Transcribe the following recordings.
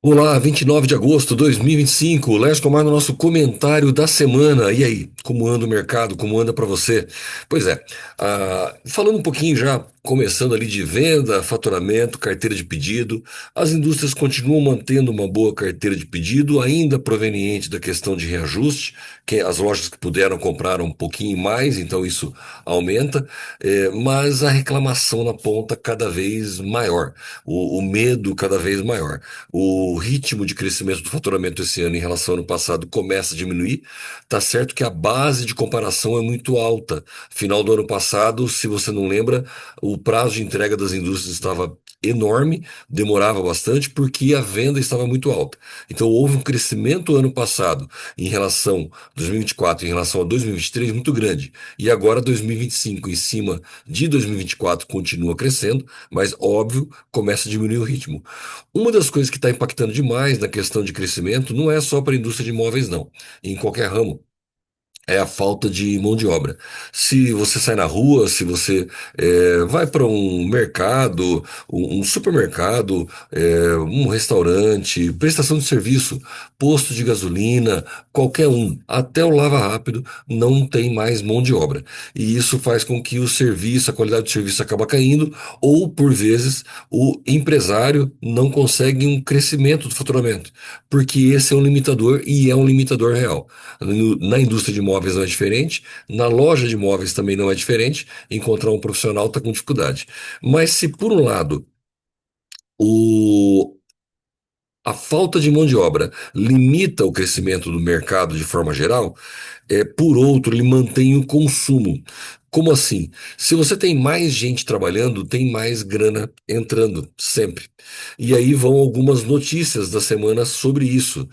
Olá, 29 de agosto de 2025, Léo Comar no nosso comentário da semana. E aí, como anda o mercado? Como anda para você? Pois é, falando um pouquinho já, começando ali de venda, faturamento, carteira de pedido, as indústrias continuam mantendo uma boa carteira de pedido, ainda proveniente da questão de reajuste, que as lojas que puderam compraram um pouquinho mais, então isso aumenta, mas a reclamação na ponta cada vez maior, o medo cada vez maior. O ritmo de crescimento do faturamento esse ano em relação ao ano passado começa a diminuir. Tá certo que a base de comparação é muito alta. Final do ano passado, se você não lembra, o prazo de entrega das indústrias estava enorme, demorava bastante porque a venda estava muito alta. Então houve um crescimento ano passado em relação 2024 em relação a 2023 muito grande. E agora 2025 em cima de 2024 continua crescendo, mas óbvio, começa a diminuir o ritmo. Uma das coisas que está impactando demais na questão de crescimento não é só para a indústria de imóveis, não. Em qualquer ramo é a falta de mão de obra. Se você sai na rua, se você vai para um mercado, um supermercado, um restaurante, prestação de serviço, posto de gasolina, qualquer um, até o lava rápido, não tem mais mão de obra. E isso faz com que o serviço, a qualidade do serviço acaba caindo, ou, por vezes, o empresário não consegue um crescimento do faturamento, porque esse é um limitador e é um limitador real. Na indústria de imóveis não é diferente, na loja de imóveis também não é diferente. Encontrar um profissional está com dificuldade. Mas se por um lado o, a falta de mão de obra limita o crescimento do mercado de forma geral, por outro, ele mantém o consumo. Como assim? Se você tem mais gente trabalhando, tem mais grana entrando, sempre. E aí vão algumas notícias da semana sobre isso.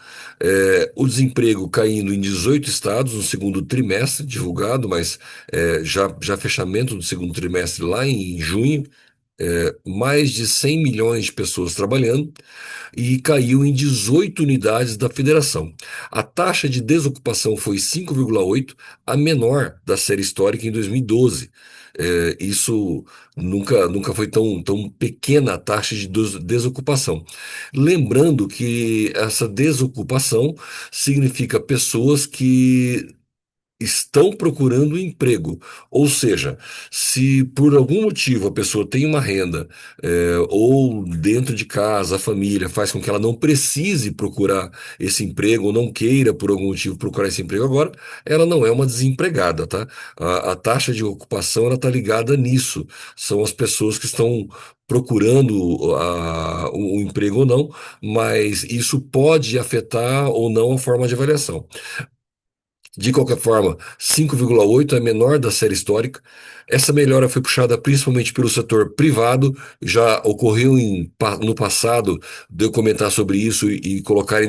O desemprego caindo em 18 estados no segundo trimestre, divulgado, mas já fechamento do segundo trimestre lá em junho. Mais de 100 milhões de pessoas trabalhando e caiu em 18 unidades da federação. A taxa de desocupação foi 5,8, a menor da série histórica em 2012. Isso nunca foi tão pequena a taxa de desocupação. Lembrando que essa desocupação significa pessoas que estão procurando emprego. Ou seja, se por algum motivo a pessoa tem uma renda, ou dentro de casa, a família faz com que ela não precise procurar esse emprego, ou não queira por algum motivo procurar esse emprego agora, ela não é uma desempregada, tá? A taxa de ocupação ela está ligada nisso. São as pessoas que estão procurando o emprego ou não, mas isso pode afetar ou não a forma de avaliação. De qualquer forma, 5,8 é a menor da série histórica. Essa melhora foi puxada principalmente pelo setor privado. Já ocorreu no passado de eu comentar sobre isso e colocarem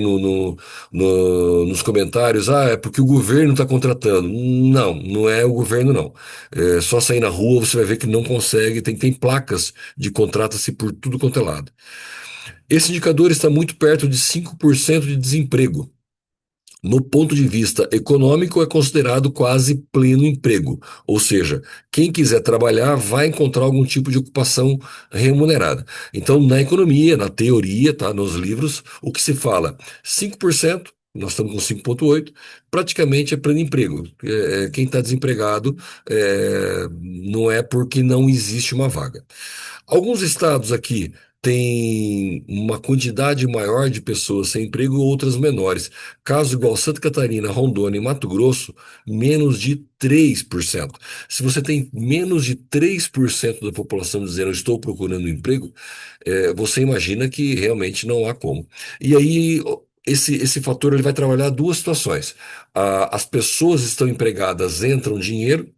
nos comentários: é porque o governo está contratando. Não, não é o governo, não. É só sair na rua você vai ver que não consegue. Tem placas de contrata-se por tudo quanto é lado. Esse indicador está muito perto de 5% de desemprego. No ponto de vista econômico, é considerado quase pleno emprego, ou seja, quem quiser trabalhar vai encontrar algum tipo de ocupação remunerada. Então, na economia, na teoria, tá, nos livros, o que se fala? 5%, nós estamos com 5,8, praticamente é pleno emprego. Quem está desempregado não é porque não existe uma vaga. Alguns estados aqui têm uma quantidade maior de pessoas sem emprego, outras menores. Caso igual Santa Catarina, Rondônia e Mato Grosso, menos de 3%. Se você tem menos de 3% da população dizendo estou procurando um emprego, você imagina que realmente não há como. E aí, esse fator ele vai trabalhar duas situações. As pessoas estão empregadas, entram dinheiro,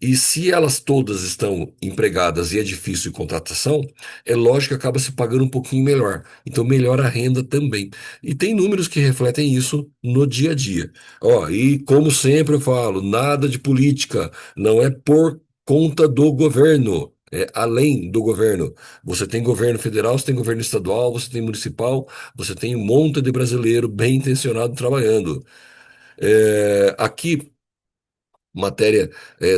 e se elas todas estão empregadas e é difícil contratação, é lógico que acaba se pagando um pouquinho melhor. Então melhora a renda também. E tem números que refletem isso no dia a dia. Ó, e como sempre eu falo, nada de política, não é por conta do governo. É além do governo. Você tem governo federal, você tem governo estadual, você tem municipal, você tem um monte de brasileiro bem intencionado trabalhando. Aqui Matéria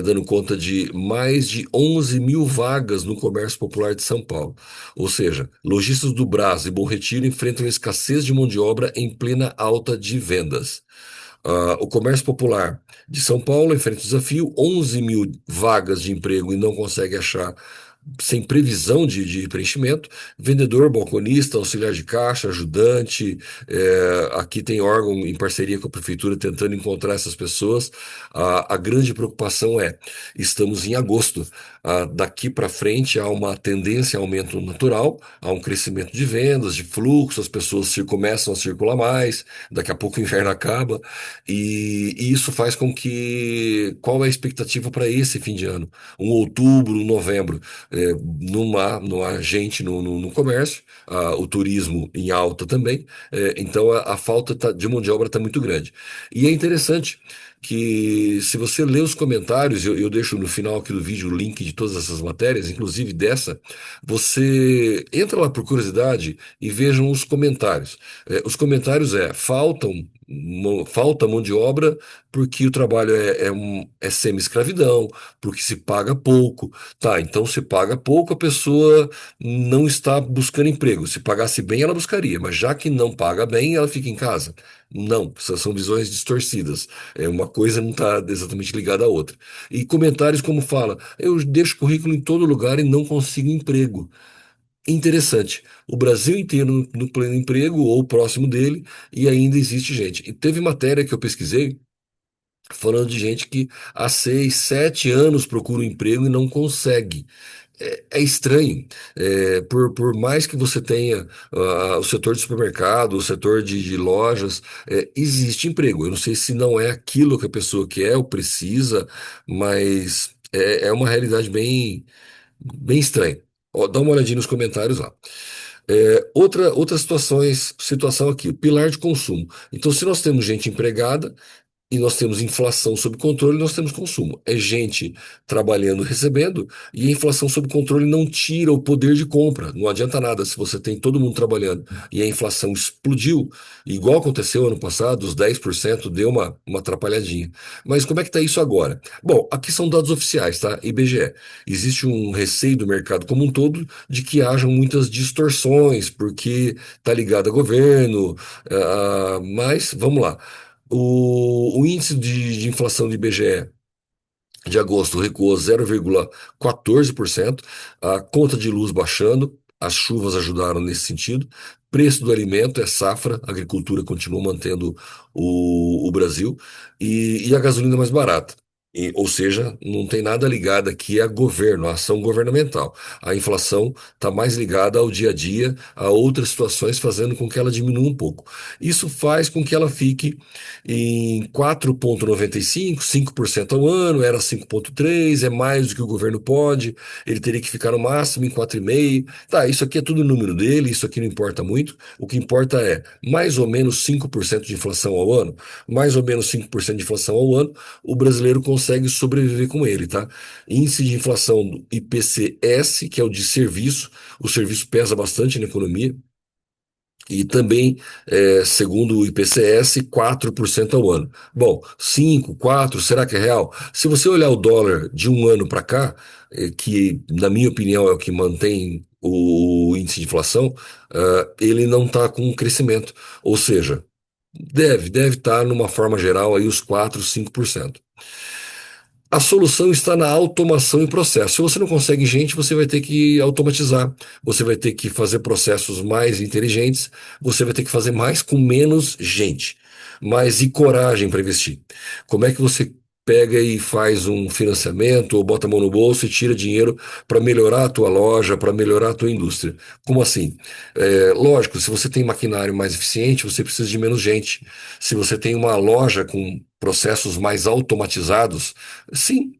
dando conta de mais de 11 mil vagas no comércio popular de São Paulo. Ou seja, lojistas do Brás e Bom Retiro enfrentam escassez de mão de obra em plena alta de vendas. O comércio popular de São Paulo enfrenta o desafio, 11 mil vagas de emprego e não consegue achar sem previsão de preenchimento. Vendedor, balconista, auxiliar de caixa, ajudante. Aqui tem órgão em parceria com a prefeitura tentando encontrar essas pessoas. A grande preocupação é, estamos em agosto. Daqui para frente há uma tendência a aumento natural, há um crescimento de vendas, de fluxo, as pessoas começam a circular mais, daqui a pouco o inverno acaba, e isso faz com que. Qual é a expectativa para esse fim de ano? Um outubro, um novembro, não há gente no comércio, o turismo em alta também, então a falta de mão de obra está muito grande. E é interessante que, se você lê os comentários, eu deixo no final aqui do vídeo o link de todas essas matérias, inclusive dessa, você entra lá por curiosidade e vejam os comentários. Os comentários falta mão de obra porque o trabalho é semi-escravidão, porque se paga pouco. Tá, então se paga pouco, a pessoa não está buscando emprego. Se pagasse bem, ela buscaria, mas já que não paga bem, ela fica em casa. Não, essas são visões distorcidas. Uma coisa não está exatamente ligada à outra. E comentários como fala, eu deixo currículo em todo lugar e não consigo emprego. Interessante. O Brasil inteiro no pleno emprego ou próximo dele, e ainda existe gente. E teve matéria que eu pesquisei falando de gente que há 6, 7 anos procura um emprego e não consegue. É estranho. Por mais que você tenha o setor de supermercado, o setor de lojas, existe emprego. Eu não sei se não é aquilo que a pessoa quer ou precisa, mas é uma realidade bem, bem estranha. Ó, dá uma olhadinha nos comentários lá. Outra situação aqui, pilar de consumo. Então, se nós temos gente empregada, e nós temos inflação sob controle, nós temos consumo. É gente trabalhando, recebendo, e a inflação sob controle não tira o poder de compra. Não adianta nada se você tem todo mundo trabalhando e a inflação explodiu, igual aconteceu ano passado, os 10% deu uma atrapalhadinha. Mas como é que está isso agora? Bom, aqui são dados oficiais, tá? IBGE. Existe um receio do mercado como um todo de que hajam muitas distorções, porque está ligado a governo, mas vamos lá. O índice de inflação do IBGE de agosto recuou 0,14%, a conta de luz baixando, as chuvas ajudaram nesse sentido. Preço do alimento é safra, a agricultura continua mantendo o Brasil, e a gasolina mais barata. Ou seja, não tem nada ligado aqui a governo, a ação governamental. A inflação está mais ligada ao dia a dia, a outras situações, fazendo com que ela diminua um pouco. Isso faz com que ela fique em 4,95, 5% ao ano, era 5,3, é mais do que o governo pode, ele teria que ficar no máximo em 4,5. Tá, isso aqui é tudo o número dele, isso aqui não importa muito. O que importa é mais ou menos 5% de inflação ao ano, mais ou menos 5% de inflação ao ano, o brasileiro consegue sobreviver com ele, tá? Índice de inflação do IPCS, que é o de serviço, o serviço pesa bastante na economia. E também, segundo o IPCS, 4% ao ano. Bom, 5, 4, será que é real? Se você olhar o dólar de um ano para cá, que na minha opinião é o que mantém o índice de inflação, ele não está com um crescimento. Ou seja, deve estar numa forma geral aí os 4, 5%. A solução está na automação e processo. Se você não consegue gente, você vai ter que automatizar, você vai ter que fazer processos mais inteligentes, você vai ter que fazer mais com menos gente. Mas e coragem para investir? Como é que você pega e faz um financiamento ou bota a mão no bolso e tira dinheiro para melhorar a tua loja, para melhorar a tua indústria? Como assim? Lógico, se você tem maquinário mais eficiente, você precisa de menos gente. Se você tem uma loja com processos mais automatizados, sim,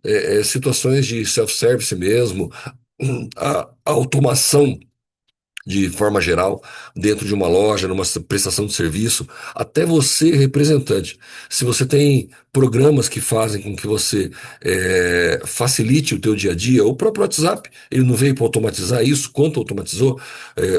situações de self-service mesmo, a automação de forma geral, dentro de uma loja, numa prestação de serviço, até você, representante. Se você tem programas que fazem com que você facilite o teu dia a dia, o próprio WhatsApp, ele não veio para automatizar isso, quanto automatizou,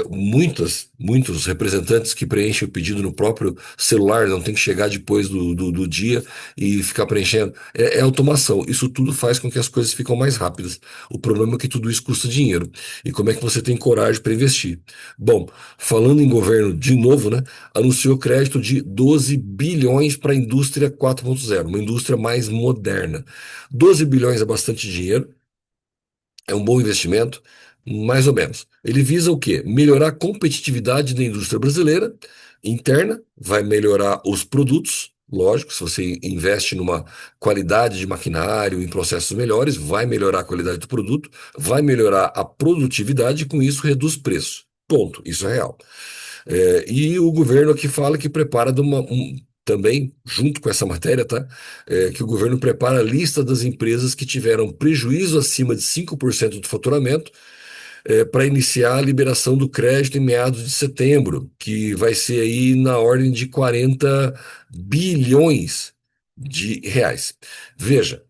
muitos representantes que preenchem o pedido no próprio celular, não tem que chegar depois do dia e ficar preenchendo. É automação. Isso tudo faz com que as coisas ficam mais rápidas. O problema é que tudo isso custa dinheiro. E como é que você tem coragem para investir? Bom, falando em governo de novo, né, anunciou crédito de 12 bilhões para a indústria 4.0, uma indústria mais moderna. 12 bilhões é bastante dinheiro, é um bom investimento, mais ou menos. Ele visa o quê? Melhorar a competitividade da indústria brasileira interna, vai melhorar os produtos. Lógico, se você investe numa qualidade de maquinário, em processos melhores, vai melhorar a qualidade do produto, vai melhorar a produtividade e com isso reduz preço. Ponto. Isso é real. E o governo aqui fala que prepara também, junto com essa matéria, tá? Que o governo prepara a lista das empresas que tiveram prejuízo acima de 5% do faturamento, para iniciar a liberação do crédito em meados de setembro, que vai ser aí na ordem de 40 bilhões de reais. Veja,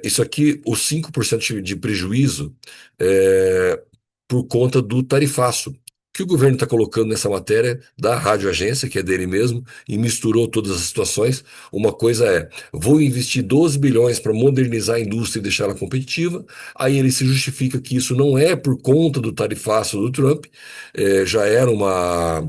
isso aqui, os 5% de prejuízo, é, por conta do tarifaço, que o governo está colocando nessa matéria da Rádio Agência, que é dele mesmo, e misturou todas as situações. Uma coisa é, vou investir 12 bilhões para modernizar a indústria e deixá-la competitiva. Aí ele se justifica que isso não é por conta do tarifaço do Trump, eh, já era uma,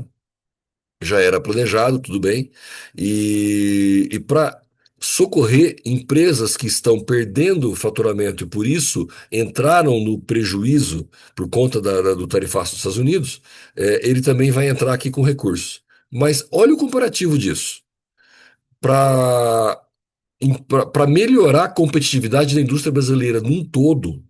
já era planejado, tudo bem. E para socorrer empresas que estão perdendo o faturamento e por isso entraram no prejuízo por conta do tarifaço dos Estados Unidos, ele também vai entrar aqui com recursos. Mas olha o comparativo disso. Para para melhorar a competitividade da indústria brasileira num todo,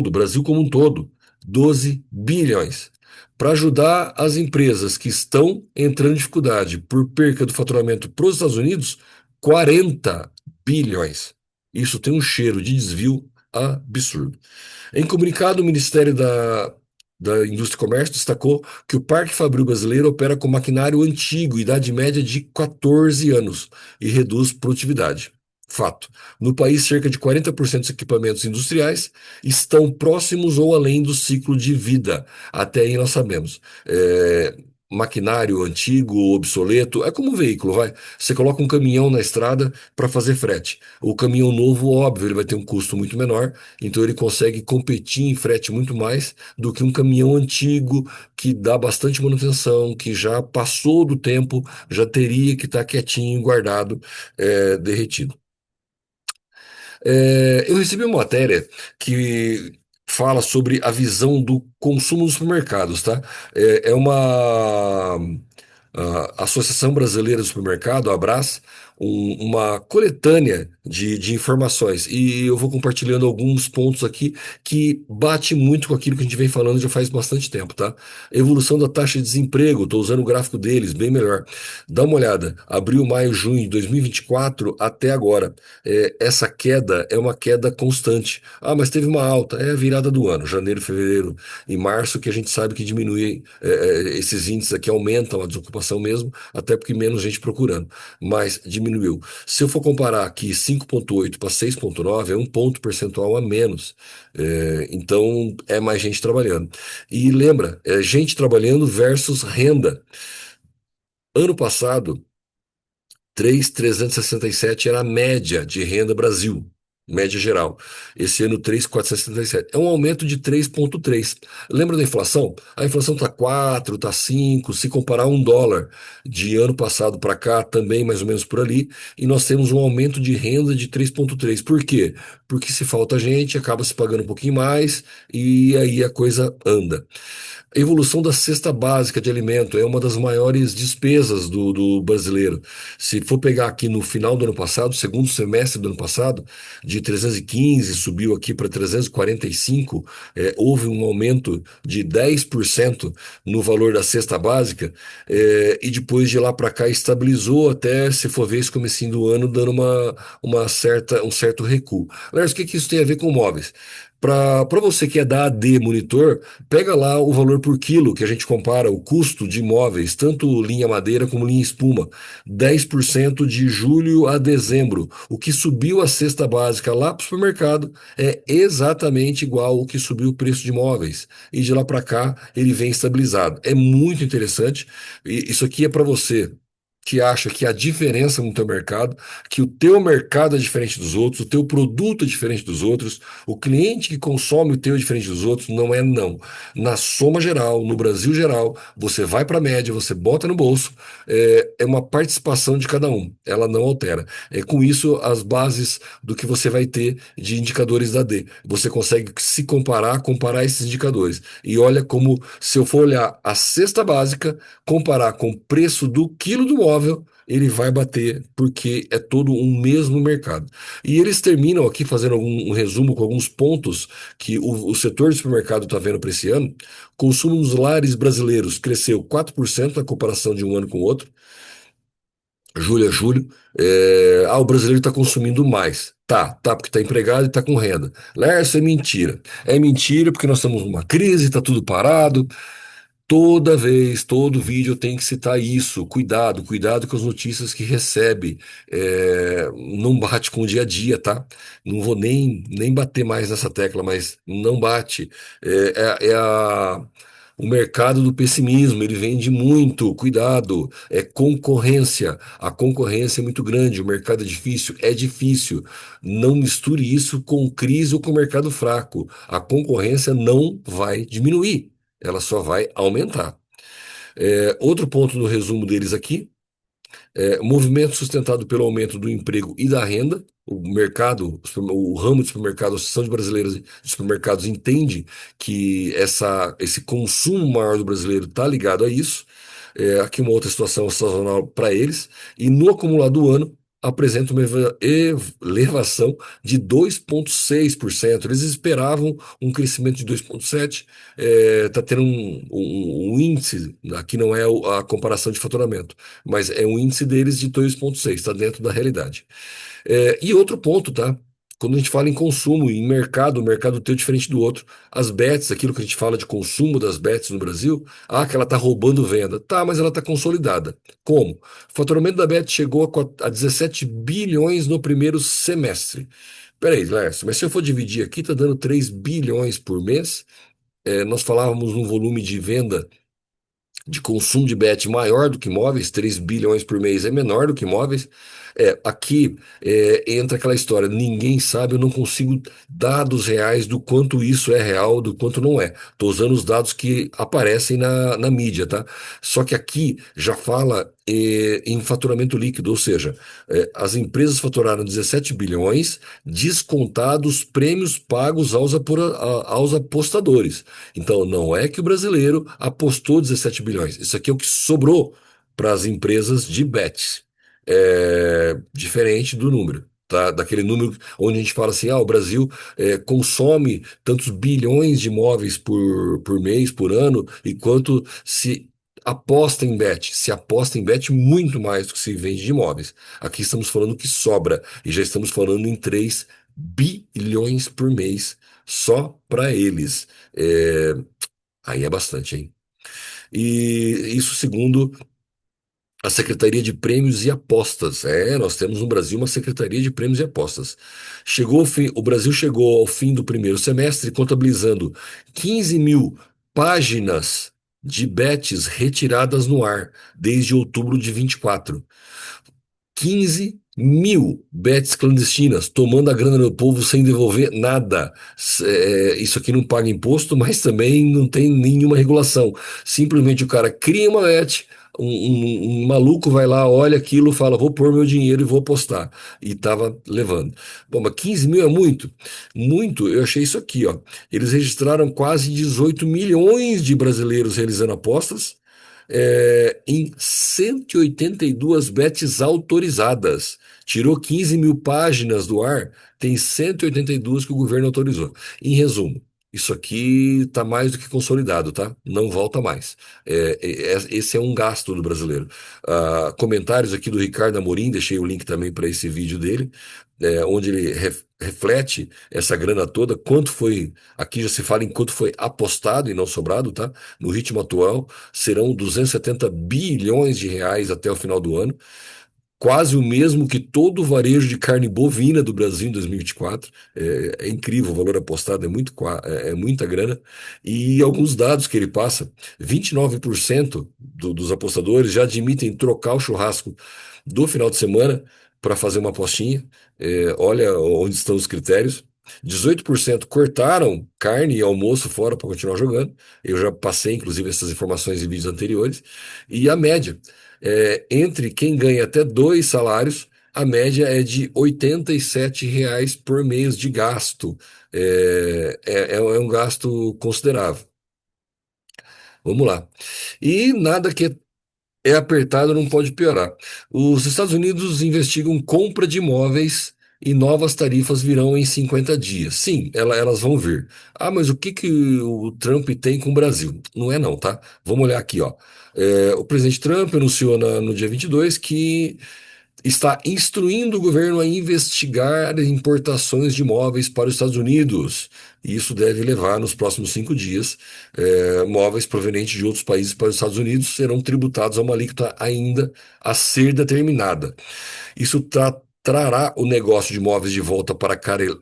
Brasil como um todo, 12 bilhões. Para ajudar as empresas que estão entrando em dificuldade por perca do faturamento para os Estados Unidos, 40 bilhões. Isso tem um cheiro de desvio absurdo. Em comunicado, o Ministério da Indústria e Comércio destacou que o Parque Fabril brasileiro opera com maquinário antigo, idade média de 14 anos, e reduz produtividade. Fato. No país, cerca de 40% dos equipamentos industriais estão próximos ou além do ciclo de vida. Até aí nós sabemos. Maquinário antigo, obsoleto, é como um veículo, vai. Você coloca um caminhão na estrada para fazer frete. O caminhão novo, óbvio, ele vai ter um custo muito menor, então ele consegue competir em frete muito mais do que um caminhão antigo que dá bastante manutenção, que já passou do tempo, já teria que estar quietinho, guardado, derretido. Eu recebi uma matéria que fala sobre a visão do consumo nos supermercados, tá? É uma a Associação Brasileira do Supermercado, a Abras, uma coletânea de informações. E eu vou compartilhando alguns pontos aqui que bate muito com aquilo que a gente vem falando já faz bastante tempo, tá? Evolução da taxa de desemprego, estou usando o gráfico deles, bem melhor. Dá uma olhada, abril, maio, junho de 2024 até agora. Essa queda é uma queda constante. Ah, mas teve uma alta, é a virada do ano, janeiro, fevereiro e março, que a gente sabe que diminui, esses índices aqui aumentam a desocupação mesmo, até porque menos gente procurando, mas diminuiu. Se eu for comparar aqui 5,8 para 6,9, é um ponto percentual a menos. Então é mais gente trabalhando. E lembra, é gente trabalhando versus renda. Ano passado, 3.367 era a média de renda Brasil, média geral. Esse ano, 3.467. É um aumento de 3,3. Lembra da inflação? A inflação está 4, está 5. Se comparar $1 de ano passado para cá, também mais ou menos por ali, e nós temos um aumento de renda de 3,3. Por quê? Porque se falta gente, acaba se pagando um pouquinho mais e aí a coisa anda. A evolução da cesta básica de alimento é uma das maiores despesas do brasileiro. Se for pegar aqui no final do ano passado, segundo semestre do ano passado, de 315 subiu aqui para 345, houve um aumento de 10% no valor da cesta básica, e depois de lá para cá estabilizou até, se for ver, esse comecinho do ano, dando um certo recuo. Aliás, o que isso tem a ver com móveis? Para você que é da AD Monitor, pega lá o valor por quilo que a gente compara o custo de imóveis, tanto linha madeira como linha espuma, 10% de julho a dezembro. O que subiu a cesta básica lá para o supermercado é exatamente igual ao que subiu o preço de imóveis. E de lá para cá ele vem estabilizado. É muito interessante. E isso aqui é para você que acha que há diferença no teu mercado, que o teu mercado é diferente dos outros, o teu produto é diferente dos outros, o cliente que consome o teu é diferente dos outros, não é não. Na soma geral, no Brasil geral, você vai para a média, você bota no bolso, é uma participação de cada um, ela não altera. É com isso as bases do que você vai ter de indicadores da D. Você consegue se comparar, comparar esses indicadores. E olha como, se eu for olhar a cesta básica, comparar com o preço do quilo do móvel, ele vai bater, porque é todo um mesmo mercado. E eles terminam aqui fazendo um resumo com alguns pontos que o setor de supermercado está vendo para esse ano. Consumo nos lares brasileiros cresceu 4% na comparação de um ano com o outro, julho a julho. O brasileiro está consumindo mais. Tá, porque está empregado e está com renda. Lércio, é mentira. É mentira porque nós estamos numa crise, está tudo parado. Toda vez, todo vídeo tem que citar isso. Cuidado, cuidado com as notícias que recebe. Não bate com o dia a dia, tá? Não vou nem bater mais nessa tecla, mas não bate. O mercado do pessimismo, ele vende muito. Cuidado, é concorrência. A concorrência é muito grande. O mercado é difícil? É difícil. Não misture isso com crise ou com mercado fraco. A concorrência não vai diminuir, ela só vai aumentar. Outro ponto no resumo deles aqui: movimento sustentado pelo aumento do emprego e da renda. O mercado, o ramo de supermercado, a Associação de Brasileiros de Supermercados entende que esse consumo maior do brasileiro está ligado a isso. Aqui uma outra situação sazonal para eles. E no acumulado do ano, apresenta uma elevação de 2,6%. Eles esperavam um crescimento de 2,7%. Está tendo um índice, aqui não é a comparação de faturamento, mas é um índice deles de 2,6%, está dentro da realidade. E outro ponto, tá? Quando a gente fala em consumo, em mercado, o mercado teu é diferente do outro. As bets, aquilo que a gente fala de consumo das bets no Brasil, que ela está roubando venda. Tá, mas ela está consolidada. Como? O faturamento da bet chegou a 17 bilhões no primeiro semestre. Peraí, Lércio, mas se eu for dividir aqui, tá dando 3 bilhões por mês. Nós falávamos num volume de venda de consumo de bet maior do que imóveis, 3 bilhões por mês é menor do que imóveis. Aqui entra aquela história, ninguém sabe, eu não consigo dados reais do quanto isso é real, do quanto não é. Estou usando os dados que aparecem na mídia, tá? Só que aqui já fala em faturamento líquido, ou seja, as empresas faturaram 17 bilhões, descontados prêmios pagos aos apostadores. Então, não é que o brasileiro apostou 17 bilhões. Isso aqui é o que sobrou para as empresas de bets. Diferente do número. Tá? Daquele número onde a gente fala assim: o Brasil consome tantos bilhões de imóveis por mês, por ano, enquanto se aposta em bet muito mais do que se vende de imóveis. Aqui estamos falando que sobra, e já estamos falando em 3 bilhões por mês só para eles. Aí é bastante, hein? E isso segundo a Secretaria de Prêmios e Apostas. Nós temos no Brasil uma Secretaria de Prêmios e Apostas. O Brasil chegou ao fim do primeiro semestre contabilizando 15 mil páginas de bets retiradas no ar desde outubro de 24. 15 mil bets clandestinas, tomando a grana do povo sem devolver nada. Isso aqui não paga imposto, mas também não tem nenhuma regulação. Simplesmente o cara cria uma bet, um maluco vai lá, olha aquilo, fala: vou pôr meu dinheiro e vou apostar. E tava levando. Bom, mas 15 mil é muito? Muito, eu achei isso aqui, ó. Eles registraram quase 18 milhões de brasileiros realizando apostas em 182 bets autorizadas. Tirou 15 mil páginas do ar, tem 182 que o governo autorizou. Em resumo, Isso aqui está mais do que consolidado, tá? Não volta mais. Esse é um gasto do brasileiro. Comentários aqui do Ricardo Amorim, deixei o link também para esse vídeo dele, onde ele reflete essa grana toda, quanto foi. Aqui já se fala em quanto foi apostado e não sobrado, tá? No ritmo atual, serão 270 bilhões de reais até o final do ano, quase o mesmo que todo o varejo de carne bovina do Brasil em 2024. É incrível, o valor apostado é muita grana. E alguns dados que ele passa: 29% dos apostadores já admitem trocar o churrasco do final de semana para fazer uma apostinha. Olha onde estão os critérios. 18% cortaram carne e almoço fora para continuar jogando. Eu já passei, inclusive, essas informações em vídeos anteriores. E a média entre quem ganha até dois salários, a média é de R$ 87 por mês de gasto. É um gasto considerável. Vamos lá. E nada que é apertado não pode piorar. Os Estados Unidos investigam compra de imóveis e novas tarifas virão em 50 dias. Sim, elas vão vir. Ah, mas o que que o Trump tem com o Brasil? Não é não, tá? Vamos olhar aqui, ó. O presidente Trump anunciou no dia 22 que está instruindo o governo a investigar importações de imóveis para os Estados Unidos. E isso deve levar, nos próximos 5 dias, móveis provenientes de outros países para os Estados Unidos serão tributados a uma alíquota ainda a ser determinada. Isso trará o negócio de imóveis de volta para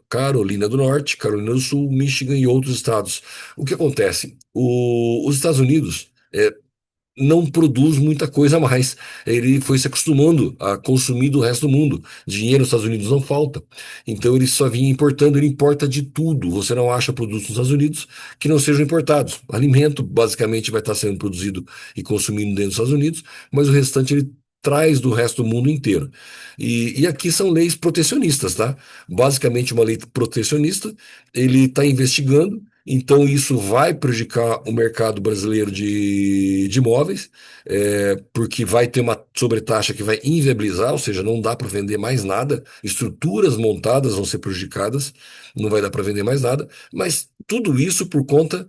Carolina do Norte, Carolina do Sul, Michigan e outros estados. O que acontece? Os Estados Unidos não produz muita coisa a mais. Ele foi se acostumando a consumir do resto do mundo. Dinheiro nos Estados Unidos não falta. Então ele só vinha importando, ele importa de tudo. Você não acha produtos nos Estados Unidos que não sejam importados. Alimento basicamente vai estar sendo produzido e consumido dentro dos Estados Unidos, mas o restante ele traz do resto do mundo inteiro. E aqui são leis protecionistas, tá? Basicamente uma lei protecionista, ele está investigando. Então, isso vai prejudicar o mercado brasileiro de imóveis, porque vai ter uma sobretaxa que vai inviabilizar, ou seja, não dá para vender mais nada, estruturas montadas vão ser prejudicadas, não vai dar para vender mais nada, mas tudo isso por conta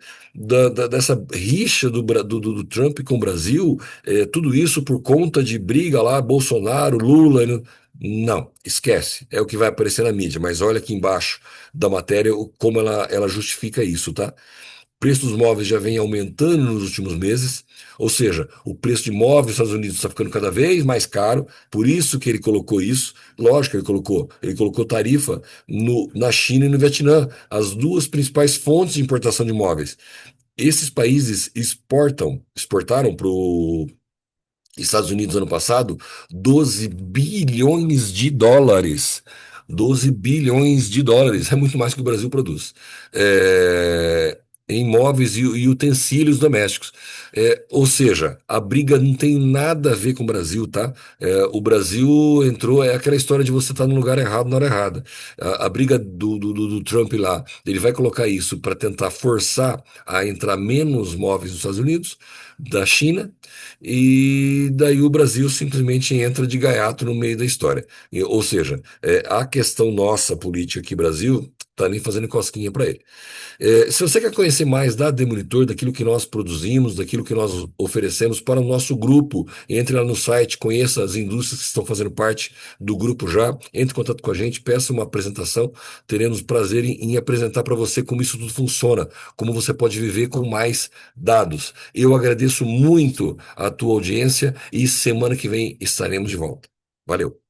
dessa rixa do Trump com o Brasil, tudo isso por conta de briga lá, Bolsonaro, Lula. Não, esquece, é o que vai aparecer na mídia, mas olha aqui embaixo da matéria como ela justifica isso, tá? O preço dos móveis já vem aumentando nos últimos meses, ou seja, o preço de móveis nos Estados Unidos está ficando cada vez mais caro, por isso que ele colocou isso. Lógico que ele colocou tarifa na China e no Vietnã, as duas principais fontes de importação de móveis. Esses países exportaram para Estados Unidos ano passado, 12 bilhões de dólares. 12 bilhões de dólares, é muito mais que o Brasil produz. Em móveis e utensílios domésticos. Ou seja, a briga não tem nada a ver com o Brasil, tá? O Brasil entrou, é aquela história de você estar no lugar errado na hora errada. A briga do Trump lá, ele vai colocar isso para tentar forçar a entrar menos móveis nos Estados Unidos, da China, e daí o Brasil simplesmente entra de gaiato no meio da história. Ou seja, a questão nossa política aqui, Brasil, tá nem fazendo cosquinha para ele. Se você quer conhecer mais da Demolitor, daquilo que nós produzimos, daquilo que nós oferecemos para o nosso grupo, entre lá no site, conheça as indústrias que estão fazendo parte do grupo já, entre em contato com a gente, peça uma apresentação, teremos prazer em apresentar para você como isso tudo funciona, como você pode viver com mais dados. Eu agradeço muito a tua audiência e semana que vem estaremos de volta. Valeu!